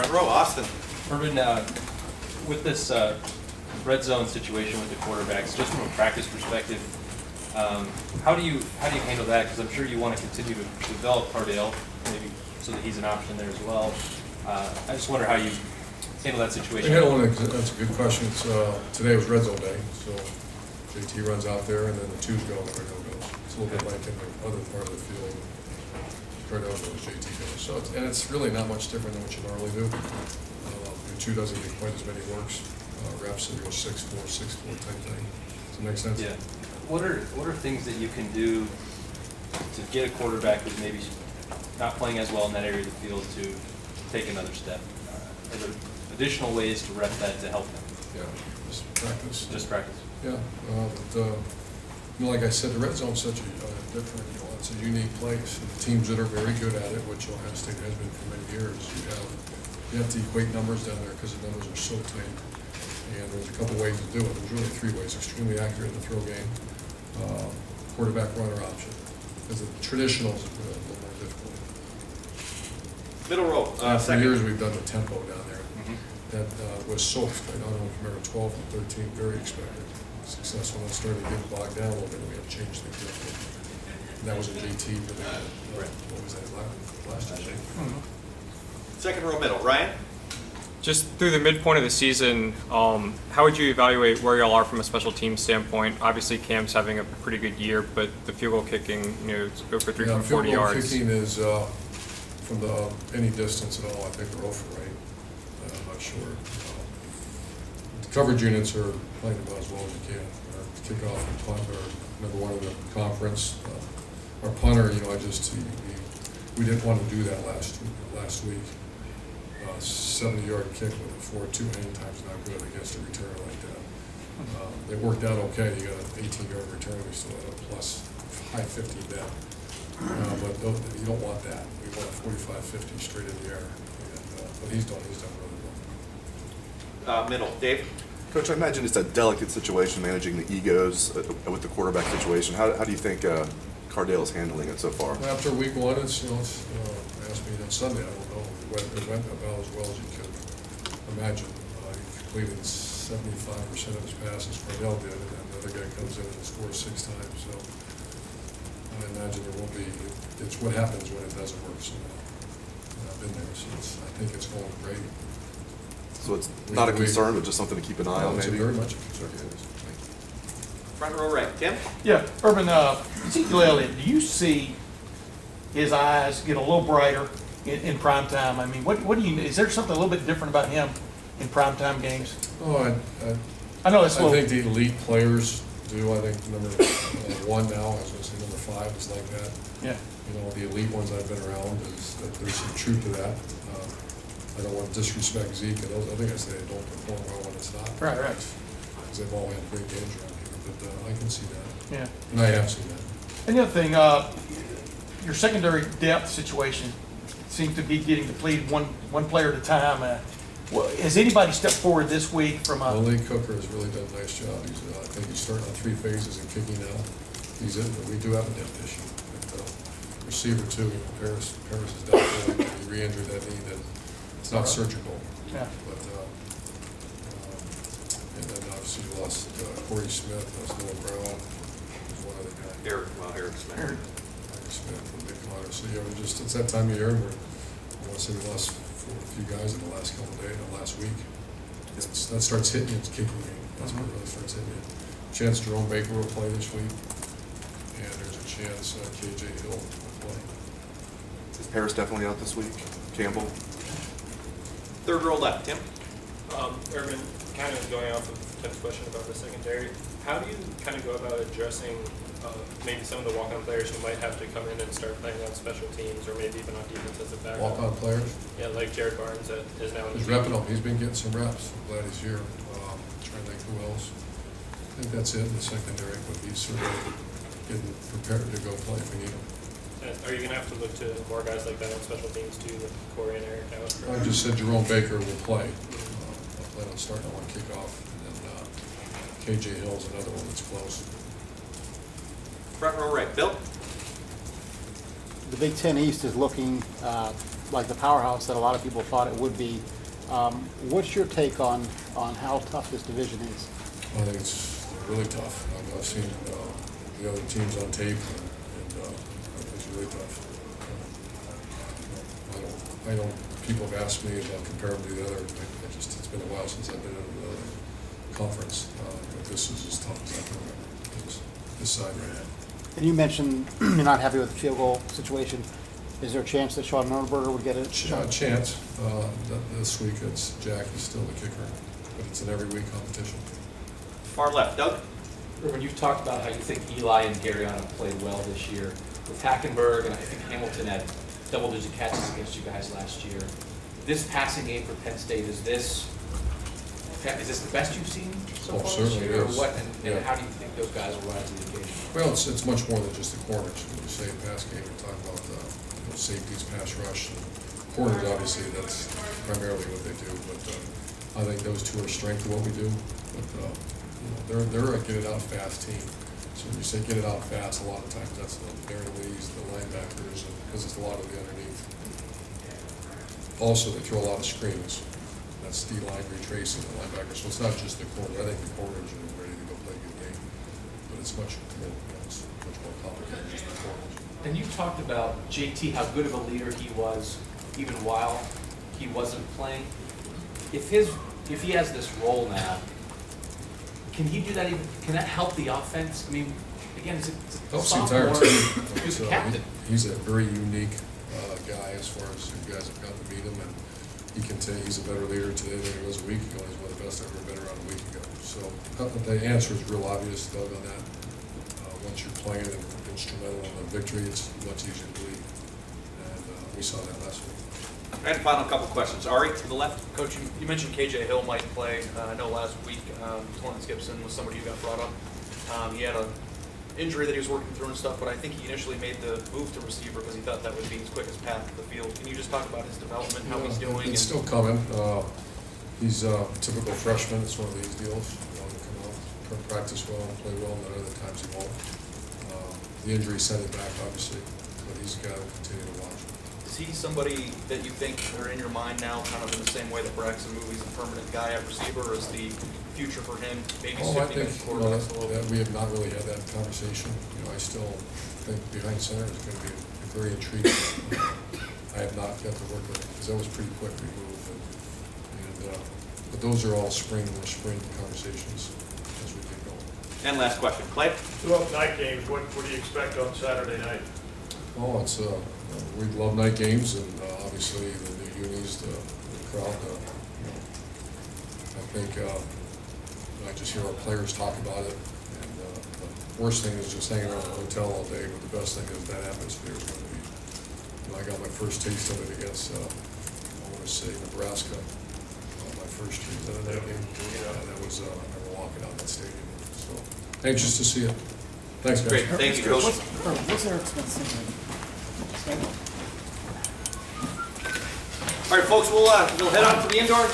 Front row, Austin. Urban, with this red zone situation with the quarterbacks, just from a practice perspective, how do you handle that? Because I'm sure you want to continue to develop Cardale, maybe so that he's an option there as well. I just wonder how you handle that situation. That's a good question. Today was red zone day, so JT runs out there, and then the twos go, and Cardale goes. It's a little bit like in the other part of the field. Cardale goes, JT goes. So it's really not much different than what you normally do. The two doesn't get quite as many works. Reps, and go 6-4, 6-4 type thing. Does that make sense? Yeah. What are things that you can do to get a quarterback who's maybe not playing as well in that area of the field to take another step? Are there additional ways to rep that to help them? Yeah, just practice. Just practice. Yeah, like I said, the red zone's such a different, it's a unique place. And the teams that are very good at it, which Ohio State has been for many years, you have to equate numbers down there because the numbers are so tight. And there's a couple ways to do it. There's really three ways: extremely accurate in the throw game, quarterback runner option. Because the traditionals are a little more difficult. Middle row, For second. years we've done the tempo down there. Mm-hmm. That was so, I don't know if you remember, 12 and 13, very expected. Successful. When it started getting bogged down a little bit, we had to change things up. And that was a JT, but what was that, last year? Mm-hmm. Second row, middle. Ryan? Just through the midpoint of the season, how would you evaluate where y'all are from a special team standpoint? Obviously, Cam's having a pretty good year, but the field goal kicking, go for 340 field goal yards. Kicking is from any distance at all. I think they're over right. I'm not sure. The coverage units are playing about as well as you can. Our kickoff and punt are number one in the conference. Our punter, we didn't want to do that last week. 70-yard kick with a 4.2 hang time's not good against a returner like that. It worked out okay. You got an 18-yard return. We still had a plus high 50 net. But you don't want that. We want a 45-50 straight in the air. But he's done really well. Middle. Dave? Coach, I imagine it's a delicate situation managing the egos with the quarterback situation. How do you think Cardale's handling it so far? After week one, it's asked me on Sunday. I don't know. It went about as well as you could imagine. He completed 75% of his passes. Cardale did, and then the other guy comes in and scores 6 times. So I imagine there won't be. It's what happens when it doesn't work. So I've been there, so I think it's going great. So it's not a concern, but just something to keep an eye on, It's maybe? very much a concern. Front row, right. Tim? Yeah, Urban, Ezekiel Elliott, do you see his eyes get a little brighter in prime time? I mean, what do you, is there something a little bit different about him in prime time games? Oh, I know it's I think the elite players do. I think number one now, I was going to say number 5 is like that. Yeah. The elite ones I've been around is that there's some truth to that. I don't want to disrespect Zeke, and those other guys, they don't perform well when it's not. Right. Because they've all had great games around here, but I can see that. Yeah. And I have seen that. And the other thing, your secondary depth situation seems to be getting depleted one player at a time. Has anybody stepped forward this week from a... Lee Cooker has really done a nice job. I think he's starting on 3 phases and kicking now. He's in, but we do have a depth issue. But, receiver too, Paris is definitely, he re-injured that knee, that it's not surgical. Yeah. But, and then obviously we lost Corey Smith, that's Noah Brown, there's one other guy. Eric Smith. Eric Smith from Big Connor. So yeah, it's that time of year where I want to say we lost a few guys in the last couple of days, last week. That starts hitting you, it's kicking you. That's what really starts hitting you. Chance Jerome Baker will play this week, and there's a chance KJ Hill will play. Is Paris definitely out this week? Campbell? Third row left. Tim? Urban, kind of going off of Tim's question about the secondary, how do you kind of go about addressing maybe some of the walk-on players who might have to come in and start playing on special teams or maybe even on defense as a backup? Walk-on players? Yeah, like Jared Barnes that is now in He's the repping them. He's been getting some reps. I'm glad he's here. Trying to think who else. I think that's it in the secondary, but he's sort of getting prepared to go play if we need him. Are you going to have to look to more guys like that on special teams too, with Corey and Eric out? I just said Jerome Baker will play. I'll let him start on kickoff. And then KJ Hill's another one that's close. Front row right. Bill? The Big Ten East is looking like the powerhouse that a lot of people thought it would be. What's your take on how tough this division is? I think it's really tough. I've seen the other teams on tape, and it's really tough. I don't. People have asked me about comparing to the other. It's been a while since I've been in another conference, but this is as tough as I can remember. This side right now. And you mentioned you're not happy with the field goal situation. Is there a chance that Sean Nurnberger would get a shot? Chance. This week it's Jack is still the kicker, but it's an every week competition. Far left, Doug. Urban, you've talked about how you think Eli and Garyana played well this year. With Hackenberg and I think Hamilton had double-digit catches against you guys last year. This passing game for Penn State, is this the best you've seen so far this Certainly year? it is. Or what, and Yeah. how do you think those guys will rise to the occasion? Well, it's much more than just the corners. When you say pass game, you're talking about safeties, pass rush, and corners. Obviously, that's primarily what they do. But I think those two are strength of what we do. But they're a get it out fast team. So when you say get it out fast, a lot of times that's the Darren Lees, the linebackers, because it's a lot of the underneath. Also, they throw a lot of screens. That's D-line retracing the linebackers. So it's not just the corner. I think the corners are ready to go play a good game. But it's much more, it's much more complicated than just the corners. And you talked about JT, how good of a leader he was, even while he wasn't playing. If he has this role now, can he do that even? Can that help the offense? I mean, again, it's a Helps the entire sophomore team. who's the captain. He's a very unique guy as far as you guys have got to meet him, and he can tell he's a better leader today than he was a week ago. He's one of the best I've ever been around a week ago. So the answer is real obvious, Doug, on that. Once you're playing and instrumental in the victory, it's much easier to believe, and we saw that last week. And final couple questions. Ari, to the left. Coach, you mentioned KJ Hill might play. I know last week Torrance Gibson was somebody who got brought up. He had an injury that he was working through and stuff, but I think he initially made the move to receiver because he thought that would be his quickest path to the field. Can you just talk about his development, how he's doing? It's still coming. He's a typical freshman. It's one of these deals. You want to come out, practice well, and play well, and then other times he won't. The injury sent it back, obviously, but he's got to continue to watch. Is he somebody that you think are in your mind now, kind of in the same way that Braxton Movie's a permanent guy at receiver, or is the future for him maybe Oh, I shifting think into quarterbacks a little that bit? we have not really had that conversation. I still think behind center is going to be very intriguing. I have not got to work with it because that was pretty quick remove. But those are all spring conversations as we get going. And last question. Clay? Two up night games, what do you expect on Saturday night? Oh, it's we love night games, and obviously the new unis, the crowd. I think I just hear our players talk about it, and the worst thing is just hanging around the hotel all day. But the best thing is that atmosphere is going to be. I got my first taste of it against I want to say Nebraska. My first year of that game. That was I remember walking out that stadium. So anxious to see it. Thanks, guys. Great. Thank you, Coach. What's Eric's been saying? All right, folks, we'll head on to the indoor